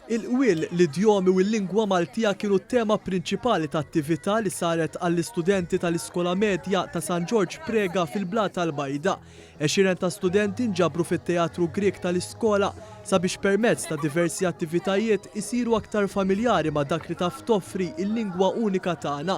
Il-qwiel, l-idjomi u l-lingwa Maltija kienu t-tema prinċipali ta' attività li saret għall-istudenti tal-Iskola Medja ta' San George Prega fil-Blat tal-Bajda. 20 ta' studenti nġabru fit-Teatru Grieg tal-iskola sabiex permezz ta' diversi attivitajiet isiru aktar familjari ma' dak li taf toffri il-lingwa unika tagħna.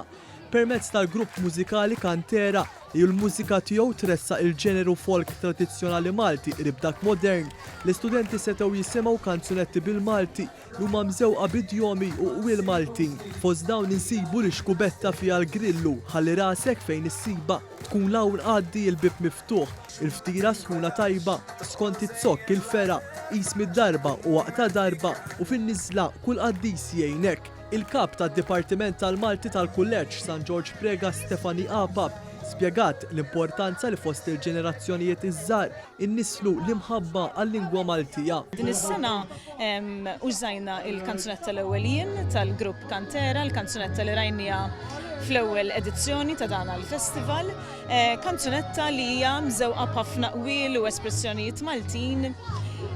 Permezz tal-grupp mużikali Kantera li l-mużika tiegħu tressa il-ġeneru folk tradizzjonali Malti qrib dak modern, l-istudenti setgħu jisimgħu kanzunetti bil-Malti li huma mżewqa b'idjomi u qwiel Maltin. Fost dawn insibu li xkubetta fiha l-grillu ħalli rasek fejn issiba tkun lawn għaddi l-bib miftuħ, il-ftira sħuna tajba, skont it-zokk il-fera, qis mid-darba u waqta darba u fin-niżla kull qaddis jgħinek. Il-kap tad-Dipartiment tal-Malti tal-Kulleġġ San George Prega Stefani Apap spjegat l-importanza li fost il-ġenerazzjonijiet iż-żgħar innislu l-imħabba għal-lingwa Maltija. Din is-sena użajna il-kanzunetta l-ewwelien tal-grupp Kantera, il-kanzunetta li rajnija fl-ewwel edizzjoni ta' dan il-festival, kanzunetta li hija mżewqa b'ħafna qwiel u espressjonijiet Maltin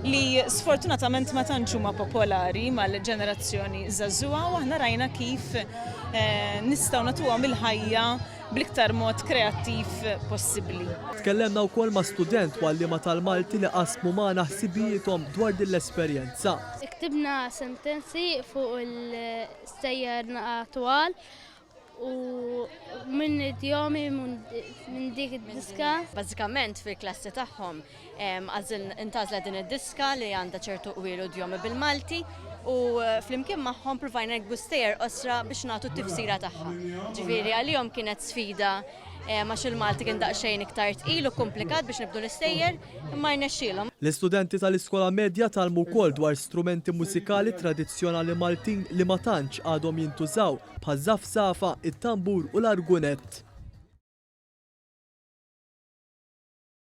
li sfortunatament ma tantx huma popolari mal-ġenerazzjoni żagħżugħa u aħna rajna kif nistgħu nagħtuhom il-ħajja bl-iktar mod kreattiv possibbli. Tkellemna wkoll ma' student għallima tal-Malti li qasmu magħna ħsibijithom dwar din l-esperjenza. Ktibna sentenzi fuq il-stejjer twal u minn idjomi minn dik id-diska. Bażikament fil-klassi tagħhom intgħażla din id-diska li għandha ċertu qwiel u idjomi bil-Malti u flimkien magħhom provajna nikbu stejjer qosra biex nagħtu t-tifsira tagħha. Ġifieri għalihom kienet sfida għax il-Malti kien daqsxejn iktar tqil u komplikat biex nibdu l-istejjer imma jnexxielhom. L-istudenti tal-Iskola Medja talmu wkoll dwar strumenti mużikali tradizzjonali Maltin li ma tantx għadhom jintużaw bħal żafżafa, it-tambur u l-argunett.